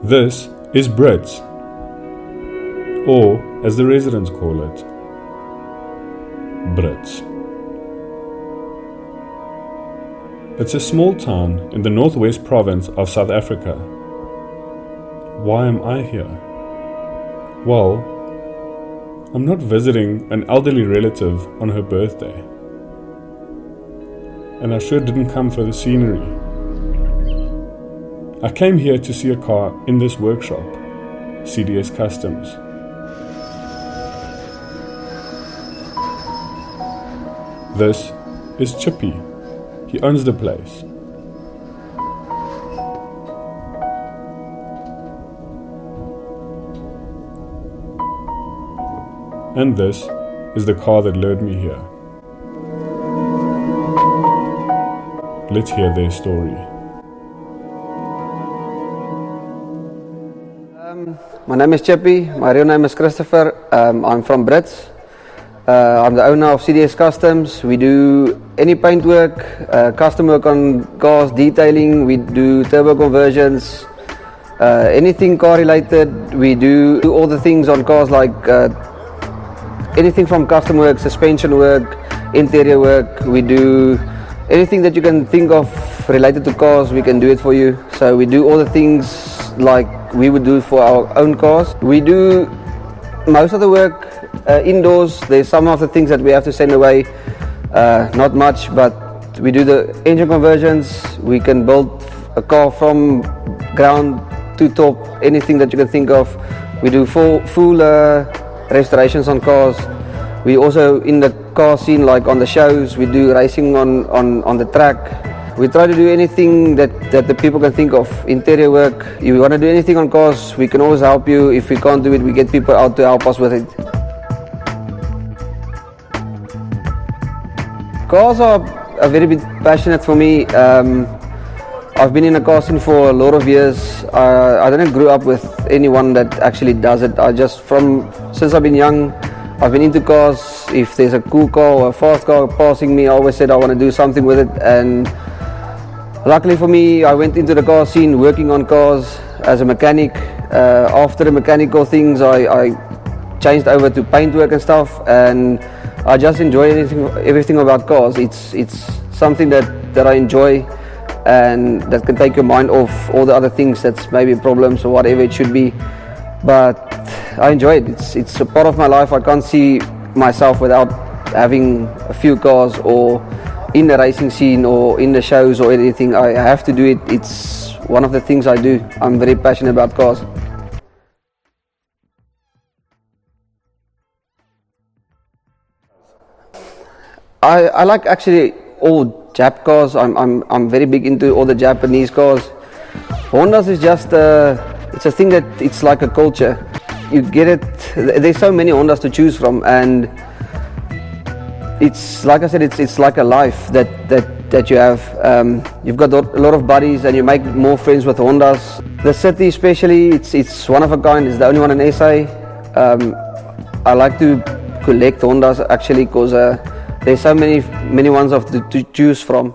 This is Brits, or as the residents call it, Brits. It's a small town in the northwest province of South Africa. Why am I here? Well, I'm not visiting an elderly relative on her birthday. And I sure didn't come for the scenery. I came here to see a car in this workshop, CBS Customs. This is Chippy. He owns the place. And this is the car that lured me here. Let's hear their story. My name is Chippy. My real name is Christopher. I'm from Brits. I'm the owner of CBS Customs. We do any paint work, custom work on cars, detailing. We do turbo conversions, anything car related. We do all the things on cars, like anything from custom work, suspension work, interior work. We do anything that you can think of related to cars, we can do it for you. So we do all the things like we would do for our own cars. We do most of the work indoors. There's some of the things that we have to send away, not much, but we do the engine conversions. We can build a car from ground to top, anything that you can think of. We do full restorations on cars. We also in the car scene, like on the shows, we do racing on the track. We try to do anything that the people can think of. Interior work, if you want to do anything on cars, we can always help you. If we can't do it, we get people out to help us with it. Cars are very bit passionate for me. I've been in the car scene for a lot of years. I didn't grow up with anyone that actually does it. Since I've been young, I've been into cars. If there's a cool car or a fast car passing me, I always said I want to do something with it. And luckily for me, I went into the car scene working on cars as a mechanic. After the mechanical things, I changed over to paint work and stuff, and I just enjoy everything about cars. It's something that I enjoy, and that can take your mind off all the other things that's maybe problems or whatever it should be. But I enjoy it. It's a part of my life. I can't see myself without having a few cars, or in the racing scene, or in the shows or anything. I have to do it. It's one of the things I do. I'm very passionate about cars. I like actually all Jap cars. I'm very big into all the Japanese cars. Hondas is just it's a thing that it's like a culture. You get it. There's so many Hondas to choose from, and it's like I said, it's like a life that you have. You've got a lot of buddies, and you make more friends with Hondas. The city especially, it's one of a kind. It's the only one in SA. I like to collect Hondas actually, because there's so many ones to choose from.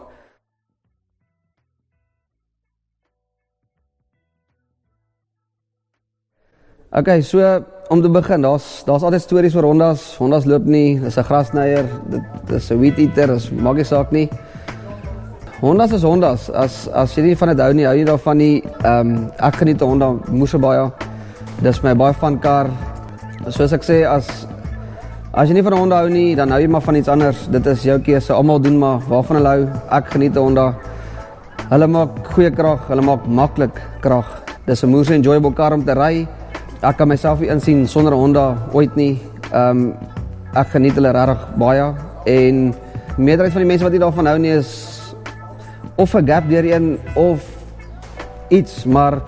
Okay, so om te begin, daar's altyd stories oor Hondas. Hondas loop nie, dis 'n grasnyer, dit is 'n weed eater, dis maak nie saak nie. Hondas is Hondas. As jy nie van dit hou nie daarvan nie. Ek geniet 'n Honda moeë baie. Dis my baie van kar. Soos ek sê, as jy nie van 'n Honda hou nie, dan hou jy maar van iets anders. Dit is jou keuse. Almal doen maar waarvan hulle hou. Ek geniet 'n Honda. Hulle maak goeie krag, hulle maak maklik krag. Dis 'n moeë enjoyable kar om te ry. Ek kan myself nie insien sonder 'n Honda ooit nie. Ek geniet hulle regtig baie, en meerderheid van die mense wat nie daarvan hou nie is of 'n gap deurin of iets, maar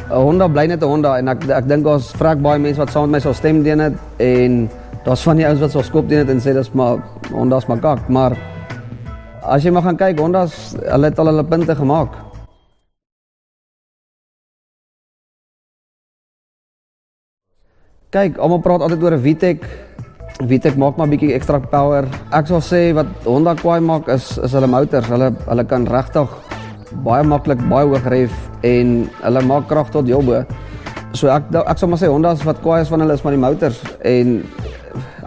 'n Honda bly net 'n Honda, en ek dink daar's vrek baie mense wat saam met my sal stem teen dit, en daar's van die ouens wat sal skop teen dit en sê dis maar Honda's maar kak, maar as jy maar gaan kyk, Honda's, hulle het al hulle punte gemaak. Kyk, almal praat altyd oor 'n VTEC maak maar 'n bietjie ekstra power. Ek sal sê wat Honda kwaai maak is hulle motors. Hulle kan regtig baie maklik baie hoog ref, en hulle maak krag tot heel bo. So ek sal maar sê Honda's wat kwaai is van hulle is maar die motors en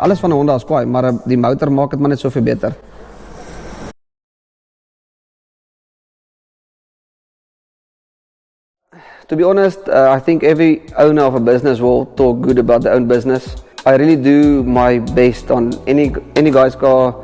alles van 'n Honda is kwaai, maar die motor maak dit maar net soveel beter. To be honest, I think every owner of a business will talk good about their own business. I really do my best on any guy's car,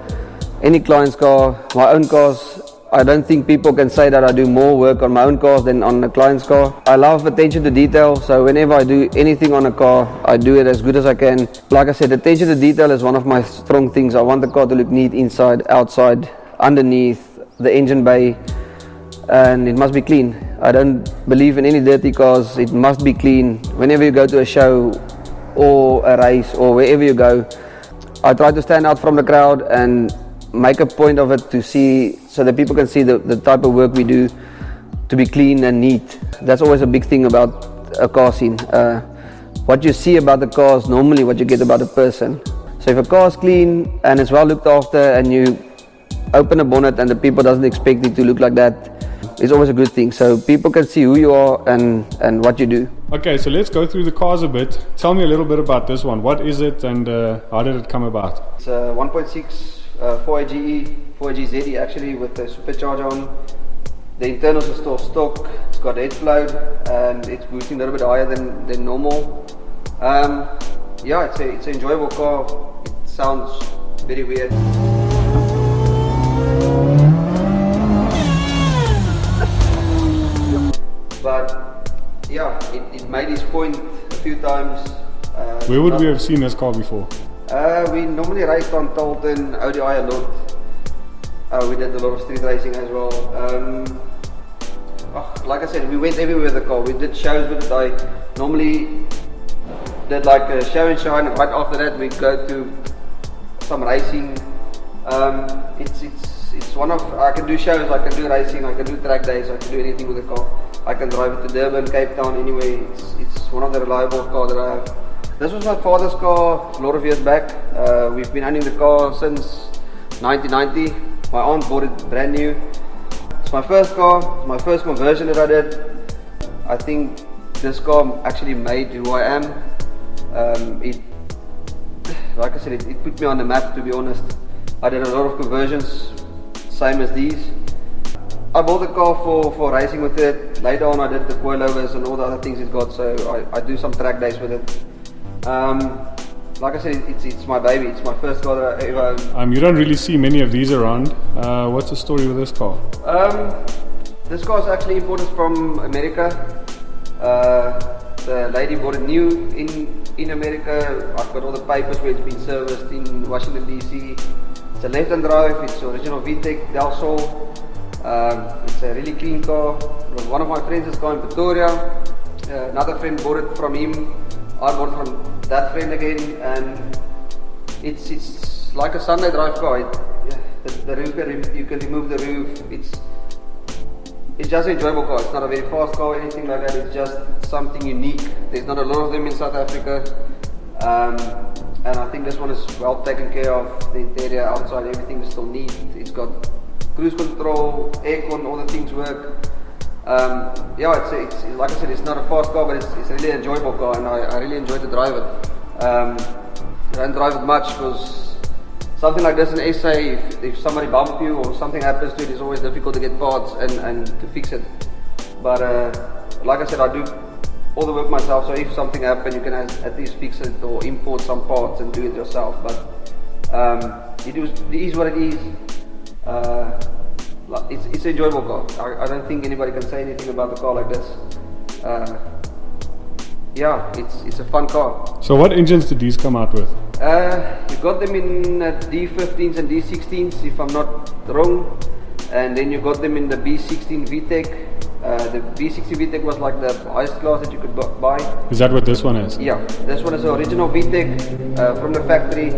any client's car, my own cars. I don't think people can say that I do more work on my own cars than on a client's car. I love attention to detail, so whenever I do anything on a car, I do it as good as I can. Like I said, attention to detail is one of my strong things. I want the car to look neat inside, outside, underneath, the engine bay, and it must be clean. I don't believe in any dirty cars. It must be clean. Whenever you go to a show or a race or wherever you go, I try to stand out from the crowd and make a point of it to see, so that people can see the type of work we do to be clean and neat. That's always a big thing about a car scene. What you see about the car is normally what you get about a person. So if a car is clean and it's well looked after and you open a bonnet and the people doesn't expect it to look like that, it's always a good thing. So people can see who you are and what you do. Okay, so let's go through the cars a bit. Tell me a little bit about this one. What is it and how did it come about? It's a 1.6 4AGE, 4AGZE actually, with the supercharger on. The internals are still stock. It's got head flow and it's boosting a little bit higher than normal. Yeah, it's an enjoyable car. It sounds very weird. But yeah, it made its point a few times. Where would we have seen this car before? We normally raced on Talton, ODI a lot. We did a lot of street racing as well. Like I said, we went everywhere with the car. We did shows with it. I normally did like a show and shine. Right after that, we go to some racing. It's one of, I can do shows, I can do racing, I can do track days, I can do anything with the car. I can drive it to Durban, Cape Town, anyway. It's one of the reliable cars that I have. This was my father's car a lot of years back. We've been owning the car since 1990. My aunt bought it brand new. It's my first car, it's my first conversion that I did. I think this car actually made who I am. Like I said, it put me on the map, to be honest. I did a lot of conversions, same as these. I bought the car for racing with it. Later on I did the coilovers and all the other things it got, so I do some track days with it. Like I said, it's my baby. It's my first car that I ever owned. You don't really see many of these around. What's the story with this car? This car is actually imported from America. The lady bought it new in America. I've got all the papers where it's been serviced in Washington DC. It's a left-hand drive. It's original VTEC Del Sol. It's a really clean car. One of my friends has got in Pretoria. Another friend bought it from him. I bought it from that friend again, and it's like a Sunday drive car. The roof, you can remove the roof. It's just an enjoyable car. It's not a very fast car or anything like that. It's just something unique. There's not a lot of them in South Africa, and I think this one is well taken care of. The interior, outside, everything is still neat. It's got cruise control, aircon, all the things work. Yeah, it's like I said, it's not a fast car, but it's a really enjoyable car, and I really enjoy to drive it. I don't drive it much because something like this in SA, if somebody bumps you or something happens to it, it's always difficult to get parts and to fix it. But like I said, I do all the work myself, so if something happens, you can at least fix it or import some parts and do it yourself. But it is what it is. It's an enjoyable car. I don't think anybody can say anything about the car like this. Yeah, it's a fun car. So what engines did these come out with? You got them in D15s and D16s, if I'm not wrong, and then you got them in the B16 VTEC. The B60 VTEC was like the highest class that you could buy. Is that what this one is? Yeah, this one is the original VTEC from the factory.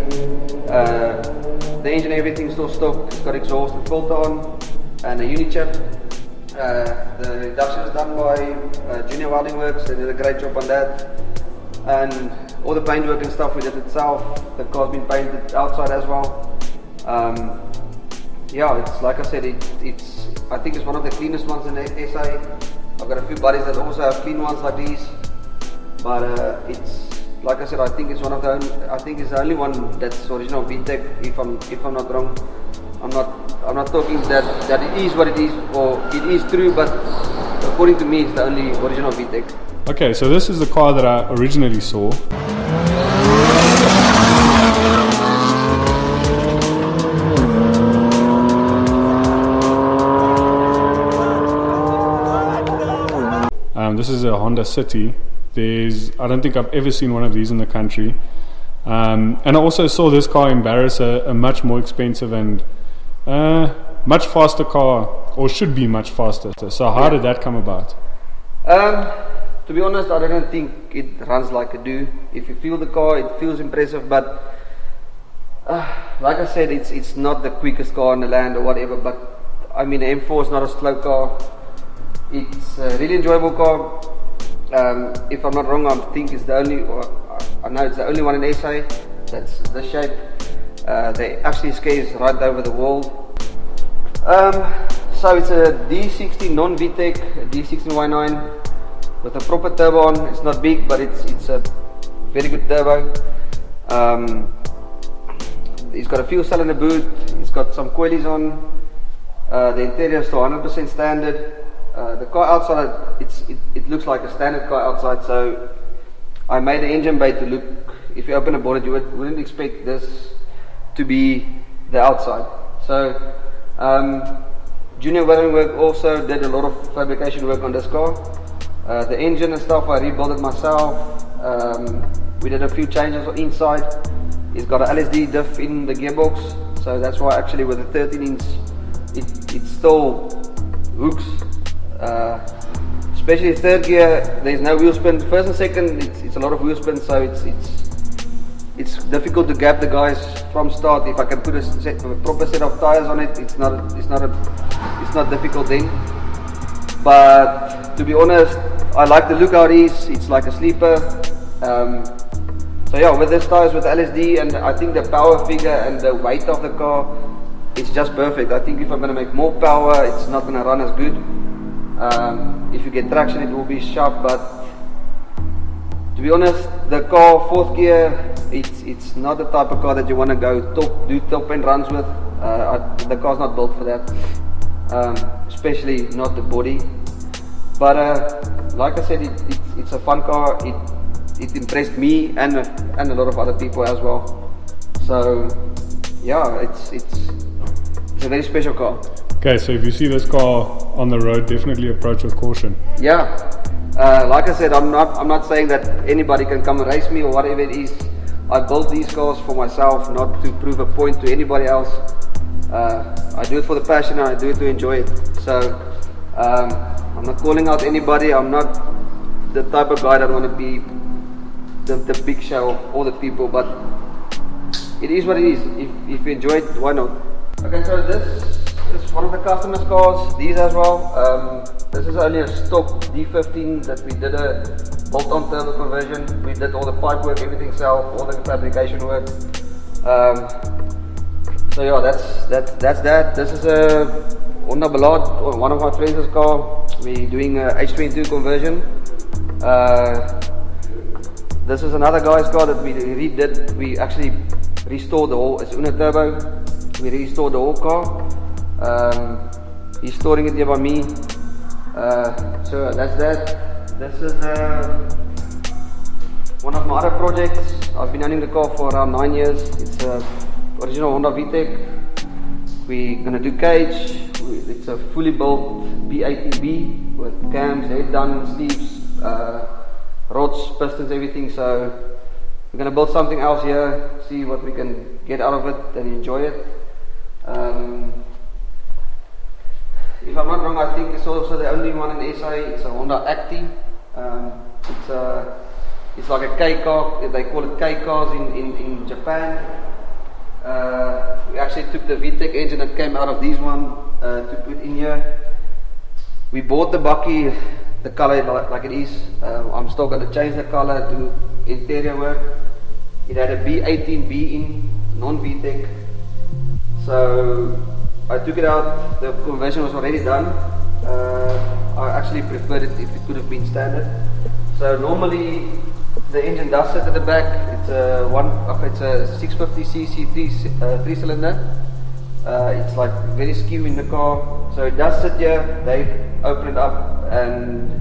The engine, everything still stock. It's got exhaust and filter on, and a Unichip. The reduction is done by Junior Welding Works. They did a great job on that, and all the paintwork and stuff we did itself. The car's been painted outside as well. Yeah, it's like I said, I think it's one of the cleanest ones in SA. I've got a few buddies that also have clean ones like these. but it's like I said, I think it's one of the I think it's the only one that's original VTEC. If I'm not wrong, I'm not talking that it is what it is or it is true, but according to me, it's the only original VTEC. Okay, so this is the car that I originally saw. This is a Honda City. I don't think I've ever seen one of these in the country. And I also saw this car in RSA, a much more expensive and much faster car, or should be much faster. So how did that come about? To be honest, I don't think it runs like a do. If you feel the car, it feels impressive, but like I said, it's not the quickest car in the land or whatever, but I mean, the M4 is not a slow car. It's a really enjoyable car. If I'm not wrong, I think it's the only, I know it's the only one in SA that's this shape. They actually scales right over the world. So it's a D60 non-VTEC, a D16Y9 with a proper turbo on. It's not big, but it's a very good turbo. It's got a fuel cell in the boot. It's got some coilies on. The interior is still 100% standard. The car outside, it looks like a standard car outside, so I made the engine bay to look, if you open a bonnet, you wouldn't expect this to be the outside. So Junior Welding Work also did a lot of fabrication work on this car. The engine and stuff, I rebuilt it myself. We did a few changes inside. It's got an LSD diff in the gearbox, so that's why actually with the 13 inch it still hooks. Especially third gear, there's no wheel spin. First and second, it's a lot of wheel spin, so it's difficult to gap the guys from start. If I can put a proper set of tires on it, it's not difficult then. But to be honest, I like the look how it is. It's like a sleeper. So yeah, with this tires with LSD, and I think the power figure and the weight of the car, it's just perfect. I think if I'm going to make more power, it's not going to run as good. If you get traction, it will be sharp, but to be honest, the car fourth gear, it's not the type of car that you want to go do top end runs with. The car's not built for that, especially not the body. But like I said, it's a fun car. It impressed me and a lot of other people as well. So yeah, it's a very special car. Okay, so if you see this car on the road, definitely approach with caution. Yeah, like I said, I'm not saying that anybody can come and race me or whatever it is. I built these cars for myself, not to prove a point to anybody else. I do it for the passion and I do it to enjoy it. So I'm not calling out anybody. I'm not the type of guy that want to be the big show of all the people, but it is what it is. If you enjoy it, why not? Okay, so this is one of the customers' cars, these as well. This is only a stock D15 that we did a bolt-on turbo conversion. We did all the pipe work, everything self, all the fabrication work. So yeah, that's that. This is a Honda Ballard, one of my friends' car. We're doing a H22 conversion. This is another guy's car that we redid. We actually restored the whole, it's Una Turbo. We restored the whole car. He's storing it here by me. So that's that. This is one of my other projects. I've been owning the car for around 9 years. It's a original Honda VTEC. We're gonna do cage. It's a fully built B18B with cams, head done, sleeves, rods, pistons, everything. So we're gonna build something else here, see what we can get out of it and enjoy it. If I'm not wrong, I think it's also the only one in SA. It's a Honda Acti. It's like a K car. They call it K cars in Japan. We actually took the VTEC engine that came out of these one to put in here. We bought the bakkie, the color like it is. I'm still going to change the color, do interior work. It had a B18B in, non-VTEC. So I took it out, the conversion was already done. I actually preferred it if it could have been standard. So normally the engine does sit at the back. It's a 650cc three cylinder. It's like very skew in the car, so it does sit here. They open it up and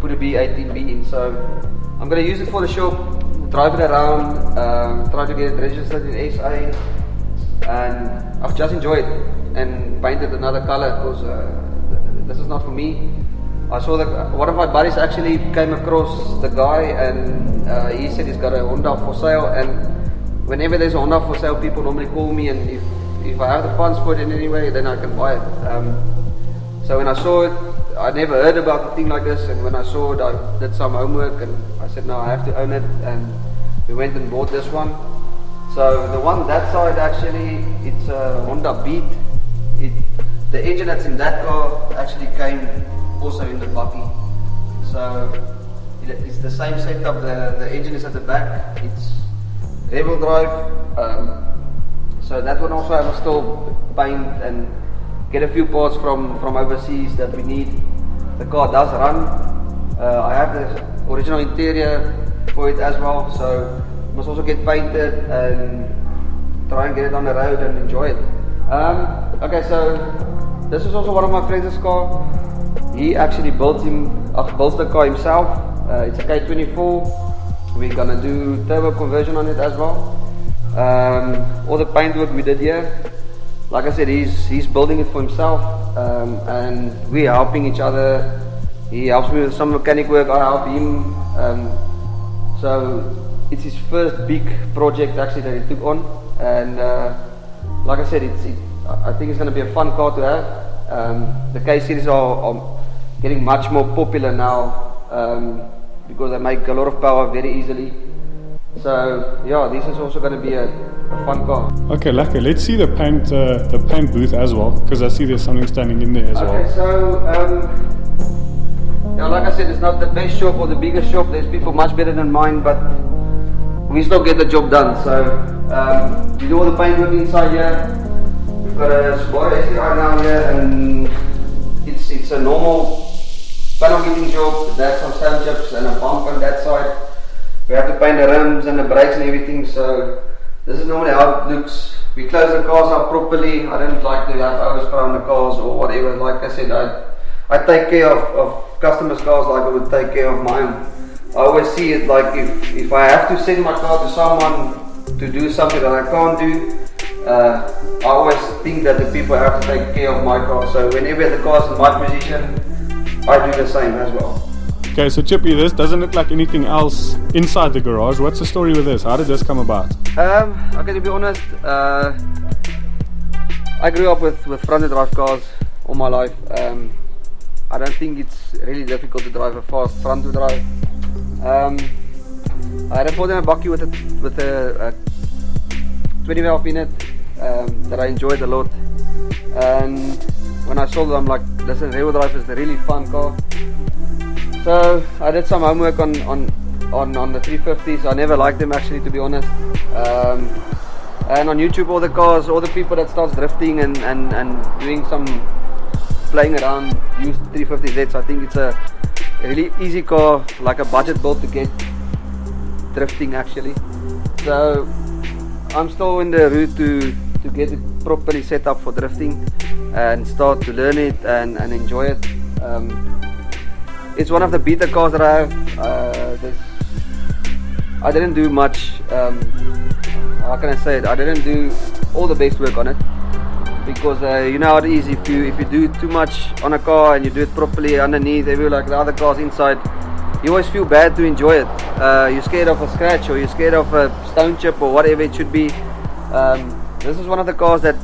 put a B18B in. So I'm going to use it for the shop, drive it around, try to get it registered in RSA, and I've just enjoyed it and painted another color because this is not for me. I saw that one of my buddies actually came across the guy, and he said he's got a Honda for sale, and whenever there's a Honda for sale, people normally call me, and if I have the funds for it in any way, then I can buy it. So when I saw it, I never heard about a thing like this, and when I saw it, I did some homework, and I said, no, I have to own it, and we went and bought this one. So the one that side, actually, it's a Honda Beat. The engine that's in that car actually came also in the buggy. So it's the same setup. The engine is at the back. It's rear-wheel drive. So that one also I will still paint and get a few parts from overseas that we need. The car does run. I have the original interior for it as well, so must also get painted and try and get it on the road and enjoy it. Okay, so this is also one of my friends' car. He actually built the car himself. It's a K24. We're gonna do turbo conversion on it as well. All the paint work we did here, like I said, he's building it for himself, and we're helping each other. He helps me with some mechanic work, I help him. So it's his first big project actually that he took on, and like I said, I think it's going to be a fun car to have. The K series are getting much more popular now because they make a lot of power very easily. So yeah, this is also going to be a fun car. Okay, lekker. Let's see the paint booth as well, because I see there's something standing in there as well. Okay, so yeah, like I said, it's not the best shop or the biggest shop. There's people much better than mine, but we still get the job done. So we do all the paint work inside here. We've got a Subaru STI down here, and it's a normal panel beating job. There's some sand chips and a bump on that side. We have to paint the rims and the brakes and everything, so this is normally how it looks. We close the cars up properly. I don't like to have overspray on the cars or whatever. Like I said, I take care of customers' cars like I would take care of mine. I always see it like if I have to send my car to someone to do something that I can't do, I always think that the people have to take care of my car. So whenever the car's in my position, I do the same as well. Okay, so Chippy, this doesn't look like anything else inside the garage. What's the story with this? How did this come about? Okay, to be honest, I grew up with front-wheel drive cars all my life. I don't think it's really difficult to drive a fast front-wheel drive. I had a Ford in a bakkie with a 20 valve in it that I enjoyed a lot. And when I sold it, I'm like, listen, rear-wheel drive is a really fun car. So I did some homework on the 350s. I never liked them actually, to be honest. And on YouTube, all the cars, all the people that starts drifting and doing some playing around use 350Zs. I think it's a really easy car, like a budget build to get drifting actually. So I'm still in the route to get it properly set up for drifting and start to learn it and enjoy it. It's one of the better cars that I have. I didn't do much, how can I say it, I didn't do all the best work on it, because you know how it is, if you do too much on a car and you do it properly underneath, like the other cars inside, you always feel bad to enjoy it. You're scared of a scratch, or you're scared of a stone chip, or whatever it should be. This is one of the cars that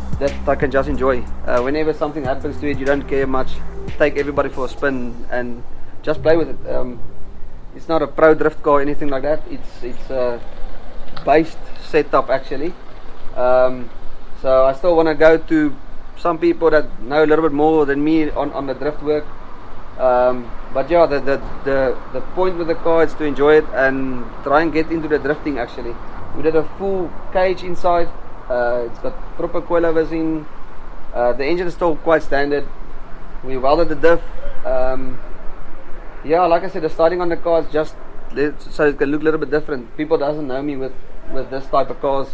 I can just enjoy. Whenever something happens to it, you don't care much. Take everybody for a spin and just play with it. It's not a pro drift car or anything like that. It's a based setup actually. So I still want to go to some people that know a little bit more than me on the drift work. But yeah, the point with the car is to enjoy it and try and get into the drifting actually. We did a full cage inside. It's got proper coilovers in. The engine is still quite standard. We welded the diff. Yeah, like I said, the starting on the car is just so it can look a little bit different. People doesn't know me with this type of cars,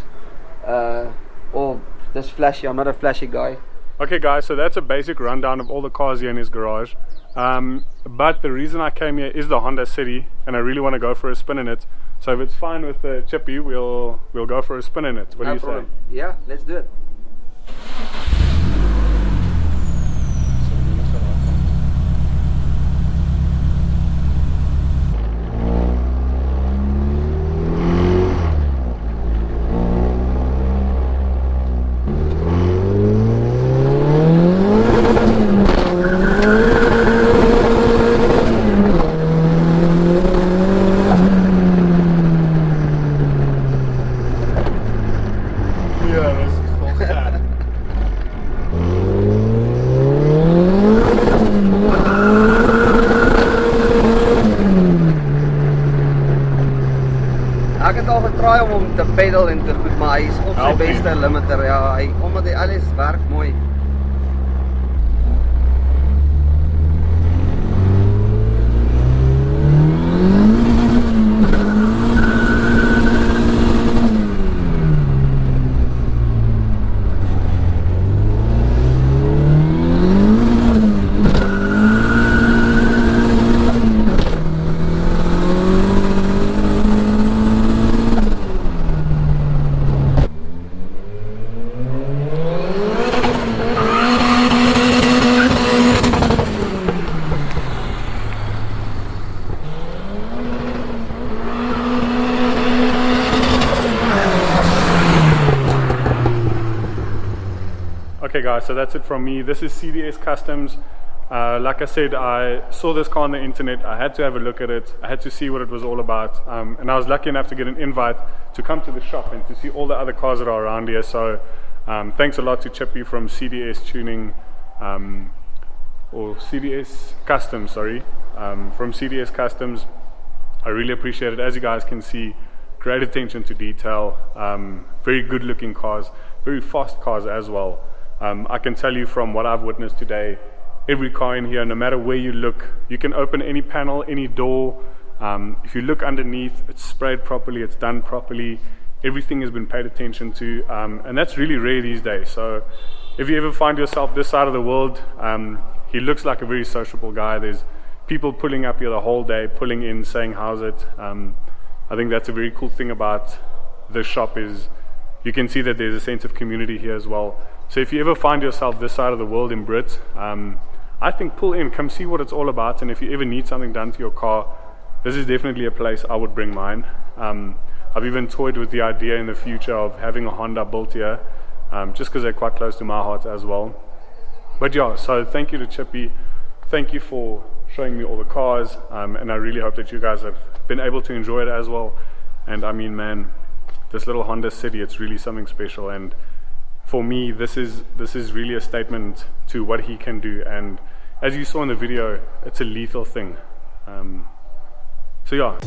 or this flashy. I'm not a flashy guy. Okay guys, so that's a basic rundown of all the cars here in his garage. But the reason I came here is the Honda City, and I really want to go for a spin in it. So if it's fine with Chippy, we'll go for a spin in it. What do you say? Yeah, let's do it. Ek het al getraai om hom te pedal en te goed, maar hy is op sy beste limiter. Ja, omdat hy alles werk mooi. Okay guys, so that's it from me. This is CBS Customs. Like I said, I saw this car on the internet. I had to have a look at it. I had to see what it was all about. And I was lucky enough to get an invite to come to the shop and to see all the other cars that are around here. So thanks a lot to Chippy from CDS Tuning, or CDS Customs, sorry, from CDS Customs. I really appreciate it. As you guys can see, great attention to detail, very good looking cars, very fast cars as well. I can tell you from what I've witnessed today, every car in here, no matter where you look, you can open any panel, any door. If you look underneath, it's sprayed properly, it's done properly, everything has been paid attention to, and that's really rare these days. So if you ever find yourself this side of the world, he looks like a very sociable guy. There's people pulling up here the whole day, pulling in, saying how's it. I think that's a very cool thing about this shop, is you can see that there's a sense of community here as well. So if you ever find yourself this side of the world in Brit, I think pull in, come see what it's all about. And if you ever need something done to your car, this is definitely a place I would bring mine. I've even toyed with the idea in the future of having a Honda built here, just because they're quite close to my heart as well. But yeah, so thank you to Chippy. Thank you for showing me all the cars, and I really hope that you guys have been able to enjoy it as well. And I mean, man, this little Honda City, it's really something special. And for me, this is really a statement to what he can do. And as you saw in the video, it's a lethal thing. So yeah.